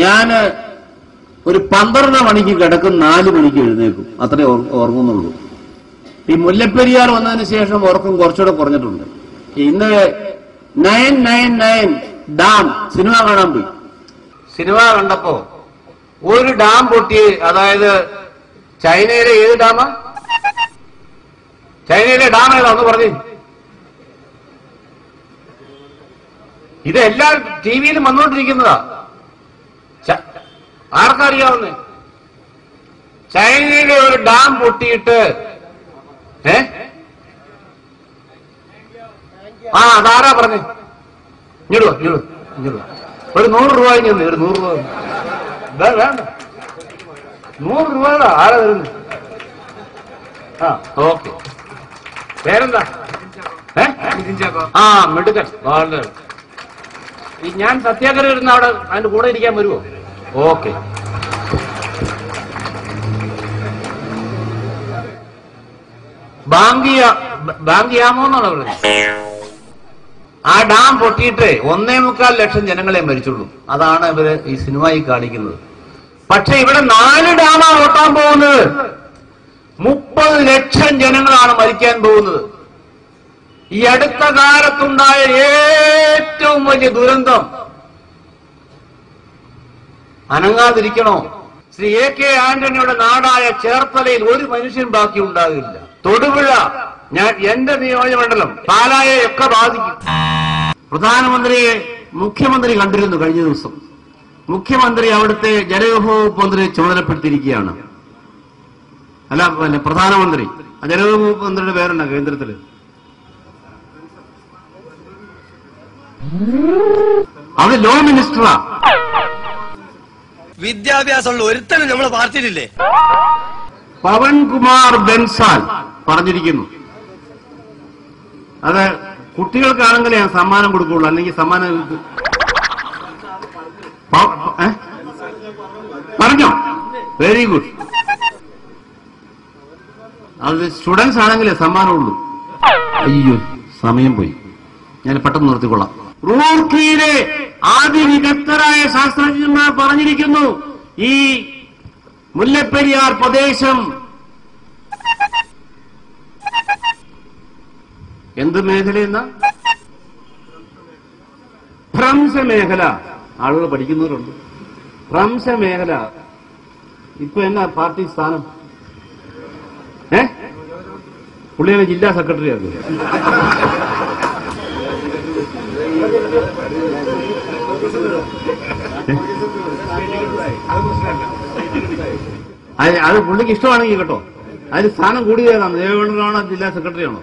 ഞാന് ഒരു 12 മണിക്ക് കിടക്കും, 4 മണിക്ക് എഴുന്നേക്കും, അത്രേ ഉറങ്ങുന്നുള്ളൂ. ഈ മുല്ലപ്പെരിയാർ വന്നതിന് ശേഷം ഉറക്കം കുറച്ചുകൂടെ കുറഞ്ഞിട്ടുണ്ട്. ഇന്ന് 999 ഡാം സിനിമ കാണാൻ പോയി. സിനിമ കണ്ടപ്പോ ഒരു ഡാം പൊട്ടി, അതായത് ചൈനയിലെ ഏത് ഡാമാ? ചൈനയിലെ ഡാം ഏതാ ഒന്ന് പറഞ്ഞു. ഇത് എല്ലാ ടിവിയിലും വന്നുകൊണ്ടിരിക്കുന്നതാ. ആർക്കറിയാവുന്നേ? ചൈനയിലെ ഒരു ഡാം പൊട്ടിയിട്ട് അതാരാ പറഞ്ഞേ? ഇങ്ങോട്ട് ഒരു 100 രൂപ ഒരു 100 രൂപ വേണ്ട, 100 രൂപയുടെ ആരാ തരുന്നു? ഓക്കെ. പേരെന്താ? മിടുക്കൻ. ഞാൻ സത്യാഗ്രഹം ഇരുന്ന് അവിടെ അതിന്റെ കൂടെ ഇരിക്കാൻ വരുമോ? ഓക്കെ. ബാങ്കിയാമോ എന്നാണ് പറഞ്ഞത്. ആ ഡാം പൊട്ടിയിട്ട് 1.25 ലക്ഷം ജനങ്ങളെ മരിച്ചുള്ളൂ. അതാണ് ഇവര് ഈ സിനിമയിൽ കാണിക്കുന്നത്. പക്ഷെ ഇവിടെ 4 ഡാമാണ് പൊട്ടാൻ പോകുന്നത്. 30 ലക്ഷം ജനങ്ങളാണ് മരിക്കാൻ പോകുന്നത്. ഈ അടുത്ത കാലത്തുണ്ടായ ഏറ്റവും വലിയ ദുരന്തം. അനങ്ങാതിരിക്കണോ? ശ്രീ AK ആന്റണിയുടെ നാടായ ചേർത്തലയിൽ ഒരു മനുഷ്യൻ ബാക്കി ഉണ്ടാകില്ല. തൊടുപുഴ, എന്റെ നിയോജകമണ്ഡലം പാലായെയൊക്കെ ബാധിക്കും. പ്രധാനമന്ത്രിയെ മുഖ്യമന്ത്രി കണ്ടിരുന്നു കഴിഞ്ഞ ദിവസം. മുഖ്യമന്ത്രി അവിടുത്തെ ജലവിഭവ വകുപ്പ് മന്ത്രിയെ ചുമതലപ്പെടുത്തിയിരിക്കുകയാണ്. അല്ല, പ്രധാനമന്ത്രി. ജലവിഭവ വകുപ്പ് മന്ത്രിയുടെ പേരുണ്ടോ കേന്ദ്രത്തില്? അവിടെ ലോ മിനിസ്റ്ററാ. വിദ്യാഭ്യാസമുള്ള ഒരുത്തനും നമ്മളെ പാർട്ടിയിലില്ലേ? പവൻകുമാർ ബൻസാൽ പറഞ്ഞിരിക്കുന്നു. അത് കുട്ടികൾക്കാണെങ്കിലേ ഞാൻ സമ്മാനം കൊടുക്കുള്ളൂ, അല്ലെങ്കിൽ സമ്മാനം പറഞ്ഞോ? Very good. അത് സ്റ്റുഡൻസ് ആണെങ്കിലേ സമ്മാനമുള്ളൂ. അയ്യോ, സമയം പോയി, ഞാൻ പെട്ടെന്ന് നിർത്തിക്കൊള്ളാം. റൂർക്കിയിലെ ആദ്യ വിദഗ്ധരായ ശാസ്ത്രജ്ഞന്മാർ പറഞ്ഞിരിക്കുന്നു, ഈ മുല്ലപ്പെരിയാർ പ്രദേശം എന്ത് മേഖലയെന്ന? ഭ്രംശമേഖല. ആളുകൾ പഠിക്കുന്നവരുണ്ട്. ഭ്രംശമേഖല. ഇപ്പൊ എന്നാ പാർട്ടി സ്ഥാനം? പുള്ളിയെ ജില്ലാ സെക്രട്ടറി ആക്കും. അത് പുള്ളിക്ക് ഇഷ്ടമാണെങ്കിൽ കേട്ടോ. അതിന് സ്ഥാനം കൂടിയതാണ്. ദേവേന്ദ്രനാണോ ജില്ലാ സെക്രട്ടറി ആണോ?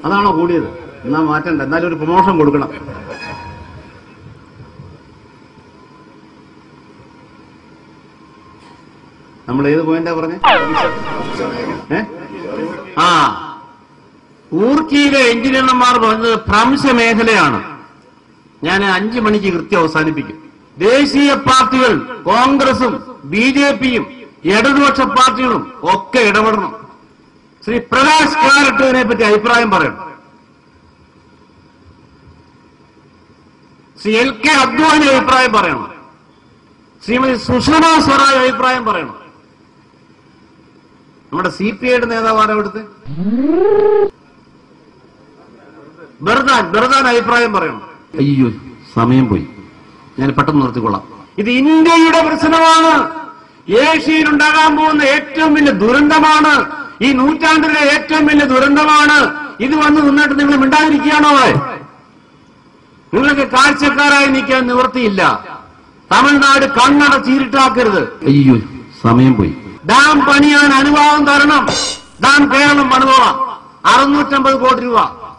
അതാണോ കൂടിയത്? എന്നാ മാറ്റണ്ട, എന്നാലും ഒരു പ്രൊമോഷൻ കൊടുക്കണം. നമ്മൾ ഏത് പോയിന്റാ പറഞ്ഞേ? ഊർക്കിയിലെ എഞ്ചിനീയർമാർ പറഞ്ഞത് ഭ്രംശമേഖലയാണ്. ഞാൻ 5 മണിക്ക് കൃത്യം അവസാനിപ്പിക്കും. ദേശീയ പാർട്ടികൾ, കോൺഗ്രസും BJPയും ഇടതുപക്ഷ പാർട്ടികളും ഒക്കെ ഇടപെടണം. ശ്രീ പ്രകാശ് കാരട്ടിനെ പറ്റി അഭിപ്രായം പറയണം. ശ്രീ LK അദ്വാനി അഭിപ്രായം പറയണം. ശ്രീമതി സുഷമ സ്വരാജ് അഭിപ്രായം പറയണം. നമ്മുടെ CPIയുടെ നേതാവാണ് അവിടുത്തെ ബർദാൻ അഭിപ്രായം പറയണം. അയ്യോ, സമയം പോയി, ഞാൻ പെട്ടെന്ന് നിർത്തിക്കൊള്ളാം. ഇത് ഇന്ത്യയുടെ പ്രശ്നമാണ്. ഏഷ്യയിലുണ്ടാകാൻ പോകുന്ന ഏറ്റവും വലിയ ദുരന്തമാണ്. ഈ നൂറ്റാണ്ടിലെ ഏറ്റവും വലിയ ദുരന്തമാണ്. ഇത് വന്ന് നിന്നിട്ട് നിങ്ങൾ മിണ്ടാതിരിക്കുകയാണോ? നിങ്ങൾക്ക് കാഴ്ചക്കാരായി നിൽക്കാൻ നിവൃത്തിയില്ല. തമിഴ്നാട് കണ്ണട ചീരിട്ടാക്കരുത്. അയ്യോ, സമയം പോയി. ഡാം പണിയാൻ അനുവാദം തരണം. ഡാം കേരളം പണിതോളാം. 650 കോടി രൂപ.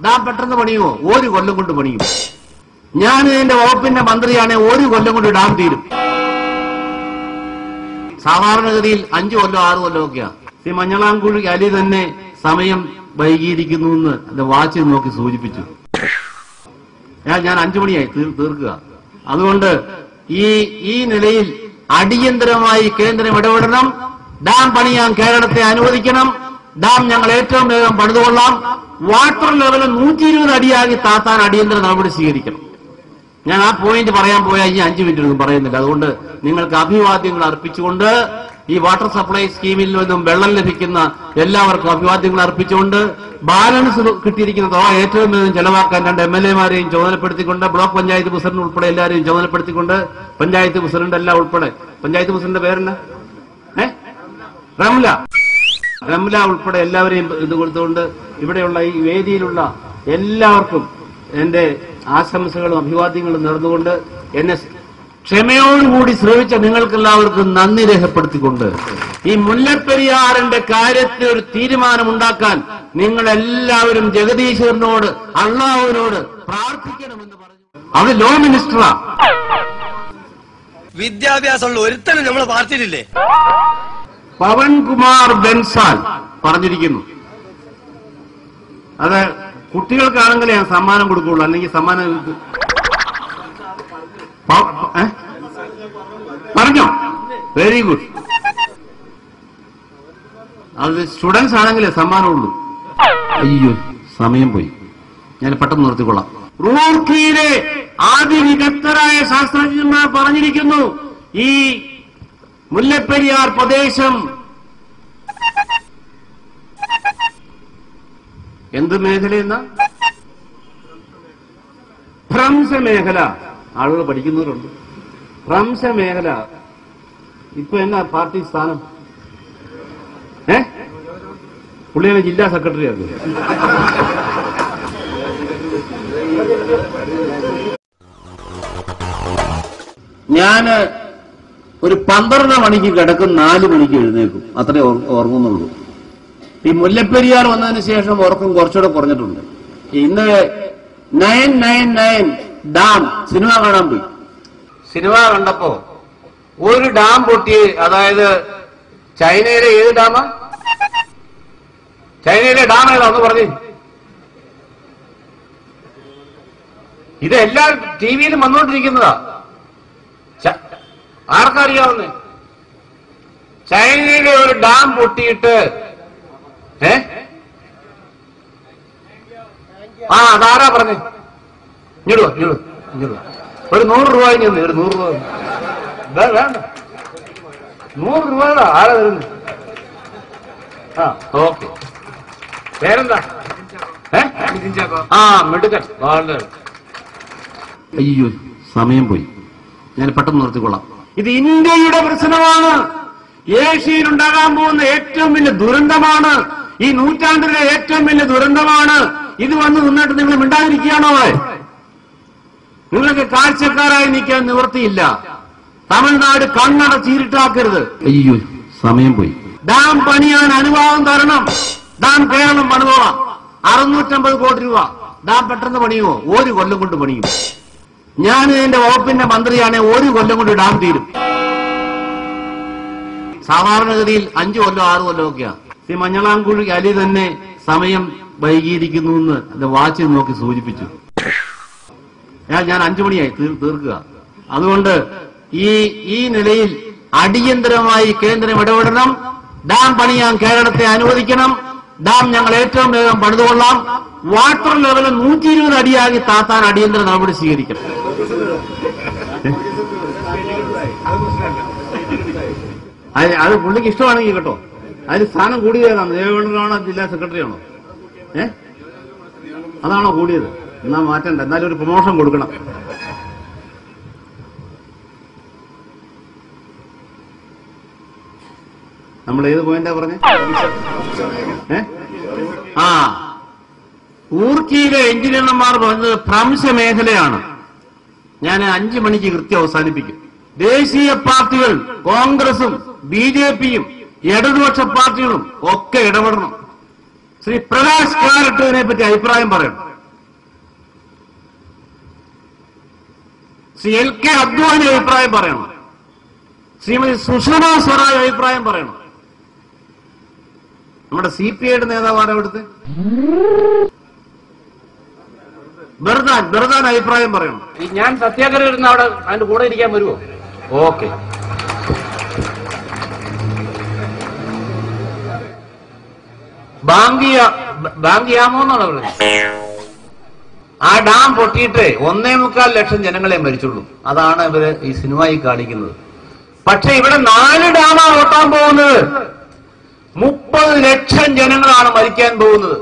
ഡാം പെട്ടെന്ന് പണിയുമോ? 1 കൊല്ലം കൊണ്ട് പണിയും. ഞാൻ ഇതിന്റെ വകുപ്പിന്റെ മന്ത്രിയാണ്. 1 കൊല്ലം കൊണ്ട് ഡാം തീരും. സാധാരണഗതിയിൽ 5 കൊല്ലം 6 കൊല്ലം ഒക്കെയാ. ഈ മഞ്ഞളാംകുഴി അലി തന്നെ സമയം വൈകിയിരിക്കുന്നു എന്ന് എന്റെ വാച്ചിൽ നോക്കി സൂചിപ്പിച്ചു. ഞാൻ 5 മണിയായി തീർക്കുക. അതുകൊണ്ട് ഈ നിലയിൽ അടിയന്തരമായി കേന്ദ്രം ഇടപെടണം. ഡാം പണിയാൻ കേരളത്തെ അനുവദിക്കണം. ഡാം ഞങ്ങൾ ഏറ്റവും വേഗം പണിതുകൊള്ളാം. വാട്ടർ ലെവൽ 120 അടിയാക്കി താത്താൻ അടിയന്തര നടപടി സ്വീകരിക്കണം. ഞാൻ ആ പോയിന്റ് പറയാൻ പോയാൽ ഈ 5 മിനിറ്റ് ഒന്നും പറയുന്നില്ല. അതുകൊണ്ട് നിങ്ങൾക്ക് അഭിവാദ്യങ്ങൾ അർപ്പിച്ചുകൊണ്ട് ഈ വാട്ടർ സപ്ലൈ സ്കീമിൽ നിന്നും വെള്ളം ലഭിക്കുന്ന എല്ലാവർക്കും അഭിവാദ്യങ്ങൾ അർപ്പിച്ചുകൊണ്ട് ബാലൻസ് കിട്ടിയിരിക്കുന്ന തുക ഏറ്റവും വേഗം ചെലവാക്കാൻ 2 MLA-മാരെയും ചുമതലപ്പെടുത്തിക്കൊണ്ട് ബ്ലോക്ക് പഞ്ചായത്ത് പ്രസിഡന്റ് ഉൾപ്പെടെ എല്ലാവരെയും ചുമതലപ്പെടുത്തിക്കൊണ്ട് പഞ്ചായത്ത് പ്രസിഡന്റ് എല്ലാം ഉൾപ്പെടെ പഞ്ചായത്ത് പ്രസിഡന്റ് പേരെന്നാ റംല ഉൾപ്പെടെ എല്ലാവരെയും ഇത് കൊടുത്തുകൊണ്ട് ഇവിടെയുള്ള ഈ വേദിയിലുള്ള എല്ലാവർക്കും എന്റെ ആശംസകളും അഭിവാദ്യങ്ങളും നേർന്നുകൊണ്ട് എന്നെ ക്ഷമയോടുകൂടി ശ്രമിച്ച നിങ്ങൾക്കെല്ലാവർക്കും നന്ദി രേഖപ്പെടുത്തിക്കൊണ്ട് ഈ മുല്ലപ്പെരിയാറിന്റെ കാര്യത്തിൽ ഒരു തീരുമാനമുണ്ടാക്കാൻ നിങ്ങളെല്ലാവരും ജഗദീശ്വരനോട് അള്ളാഹുവിനോട് പ്രാർത്ഥിക്കണമെന്ന് പറഞ്ഞു. അത് ലോ മിനിസ്റ്ററാ. വിദ്യാഭ്യാസമുള്ള ഒരുത്തനും നമ്മളെ പാർട്ടിയിലില്ലേ? പവൻകുമാർ ബൻസാൽ പറഞ്ഞിരിക്കുന്നു. അത് കുട്ടികൾക്കാണെങ്കിലേ ഞാൻ സമ്മാനം കൊടുക്കുള്ളൂ, അല്ലെങ്കിൽ സമ്മാനം പറഞ്ഞോ? Very good. അത് സ്റ്റുഡൻസ് ആണെങ്കിലേ സമ്മാനമുള്ളൂ. അയ്യോ സമയം പോയി, ഞാൻ പെട്ടെന്ന് നിർത്തിക്കൊള്ളാം. റൂർക്കിയിലെ ആദ്യ വിദഗ്ധരായ ശാസ്ത്രജ്ഞന്മാർ പറഞ്ഞിരിക്കുന്നു, ഈ മുല്ലപ്പെരിയാർ പ്രദേശം എന്ത് മേഖലയെന്ന ഭ്രംശമേഖല. ആളുകൾ പഠിക്കുന്നവരുണ്ട്. ഭ്രംശമേഖല. ഇപ്പൊ എന്നാ പാർട്ടി സ്ഥാനം? പുള്ളിയെ ജില്ലാ സെക്രട്ടറി ആക്കുക. ഞാന് ഒരു 12 മണിക്ക് കിടക്കും, 4 മണിക്ക് എഴുന്നേക്കും, അത്രേ ഓർങ്ങുന്നുള്ളൂ. ഈ മുല്ലപ്പെരിയാർ വന്നതിന് ശേഷം ഉറക്കം കുറച്ചുകൂടെ കുറഞ്ഞിട്ടുണ്ട്. ഇന്ന് 999 ഡാം സിനിമ കാണാൻ പോയി. സിനിമ കണ്ടപ്പോ ഒരു ഡാം പൊട്ടി. അതായത് ചൈനയിലെ ഏത് ഡാമാ? ചൈനയിലെ ഡാം ഏതാ ഒന്ന് പറഞ്ഞു. ഇത് എല്ലാ ടിവിയിലും വന്നുകൊണ്ടിരിക്കുന്നതാ. ആർക്കറിയാവുന്നേ? ചൈനയിലെ ഒരു ഡാം പൊട്ടിയിട്ട് അതാരാ പറഞ്ഞേ? ഇങ്ങോട്ട് ഒരു 100 രൂപ ഒരു 100 രൂപ വേണ്ട, 100 രൂപ ആരാ തരുന്നത്? ഓക്കെ. പേരെന്താ? മിടുക്കൻ. അയ്യോ സമയം പോയി, ഞാൻ പെട്ടെന്ന് നിർത്തിക്കൊള്ളാം. ഇത് ഇന്ത്യയുടെ പ്രശ്നമാണ്. ഏഷ്യയിൽ ഉണ്ടാകാൻ പോകുന്ന ഏറ്റവും വലിയ ദുരന്തമാണ്. ഈ നൂറ്റാണ്ടിലെ ഏറ്റവും വലിയ ദുരന്തമാണ്. ഇത് വന്ന് നിന്നിട്ട് നിങ്ങൾ മിണ്ടാതിരിക്കുകയാണോ? നിങ്ങൾക്ക് കാഴ്ചക്കാരായി നിൽക്കാൻ നിവൃത്തിയില്ല. തമിഴ്നാട് കണ്ണട ചീരിട്ടാക്കരുത്. അയ്യോ സമയം പോയി. ഡാം പണിയാൻ അനുവാദം തരണം. ഡാം കേരളം പണിതോളാം. 650 കോടി രൂപ. ഡാം പെട്ടെന്ന് പണിയുമോ? 1 കൊല്ലം കൊണ്ട് പണിയും. ഞാൻ ഇതിന്റെ വകുപ്പിന്റെ മന്ത്രിയാണ്. 1 കൊല്ലം കൊണ്ട് ഡാം തീരും. സാധാരണഗതിയിൽ 5 കൊല്ലം 6 കൊല്ലമൊക്കെയാ. ശ്രീ മഞ്ഞളാംകുഴി അലി തന്നെ സമയം വൈകിയിരിക്കുന്നു എന്ന് എന്റെ വാച്ചിൽ നോക്കി സൂചിപ്പിച്ചു. ഞാൻ 5 മണിയായി തീർക്കുക. അതുകൊണ്ട് ഈ നിലയിൽ അടിയന്തരമായി കേന്ദ്രം ഇടപെടണം. ഡാം പണിയാൻ കേരളത്തെ അനുവദിക്കണം. ഡാം ഞങ്ങൾ ഏറ്റവും വേഗം പണിതുകൊള്ളാം. വാട്ടർ ലെവൽ 120 അടിയാക്കി താത്താൻ അടിയന്തര നടപടി സ്വീകരിക്കണം. അത് പുള്ളിക്ക് ഇഷ്ടമാണെങ്കിൽ കേട്ടോ. അതിന് സ്ഥാനം കൂടിയതാണ്. ദേവേന്ദ്രനാണോ ജില്ലാ സെക്രട്ടറി ആണോ? അതാണോ കൂടിയത്? എന്നാ മാറ്റണ്ട. എന്നാലും ഒരു പ്രൊമോഷൻ കൊടുക്കണം. നമ്മൾ ഏത് പോയിന്റാ പറഞ്ഞേ? ഊർക്കിയിലെ എഞ്ചിനീയർമാർ പറഞ്ഞത് ഭ്രംശ മേഖലയാണ്. ഞാൻ 5 മണിക്ക് കൃത്യം അവസാനിപ്പിക്കും. ദേശീയ പാർട്ടികൾ, കോൺഗ്രസും BJPയും ഇടതുപക്ഷ പാർട്ടികളും ഒക്കെ ഇടപെടണം. ശ്രീ പ്രകാശ് കാരട്ടിനെ പറ്റി അഭിപ്രായം പറയണം. ശ്രീ LK അദ്വാനി അഭിപ്രായം പറയണം. ശ്രീമതി സുഷമ സ്വരാജ് അഭിപ്രായം പറയണം. നമ്മുടെ CPIയുടെ നേതാവാണ് അവിടുത്തെ ബർദാൻ അഭിപ്രായം പറയണം. ഞാൻ സത്യാഗ്രഹം ഇരുന്ന് അവിടെ അതിന്റെ കൂടെ ഇരിക്കാൻ വരുമോ? ഓക്കെ. ബാങ്കിയാമോ എന്നാണ് പറയുന്നത്. ആ ഡാം പൊട്ടിയിട്ട് 1.25 ലക്ഷം ജനങ്ങളെ മരിച്ചുള്ളൂ. അതാണ് ഇവര് ഈ സിനിമയിൽ കാണിക്കുന്നത്. പക്ഷെ ഇവിടെ 4 ഡാമാണ് പൊട്ടാൻ പോകുന്നത്. 30 ലക്ഷം ജനങ്ങളാണ് മരിക്കാൻ പോകുന്നത്.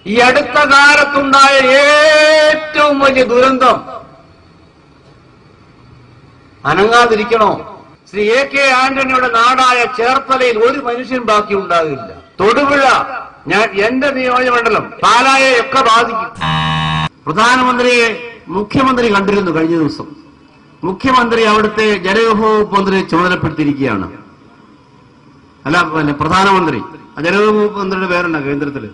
ഈ അടുത്ത കാലത്തുണ്ടായ ഏറ്റവും വലിയ ദുരന്തം. അനങ്ങാതിരിക്കണോ? ശ്രീ AK ആന്റണിയുടെ നാടായ ചേർത്തലയിൽ ഒരു മനുഷ്യൻ ബാക്കി ഉണ്ടാകില്ല. തൊടുപുഴ, എന്റെ നിയോജകമണ്ഡലം പാലായെയൊക്കെ ബാധിക്കും. പ്രധാനമന്ത്രിയെ മുഖ്യമന്ത്രി കണ്ടിരുന്നു കഴിഞ്ഞ ദിവസം. മുഖ്യമന്ത്രി അവിടുത്തെ ജലവിഭവ മന്ത്രിയെ ചുമതലപ്പെടുത്തിയിരിക്കുകയാണ്. അല്ല, പ്രധാനമന്ത്രി. ജലവിഭവ മന്ത്രിയുടെ പേരുണ്ടോ കേന്ദ്രത്തില്?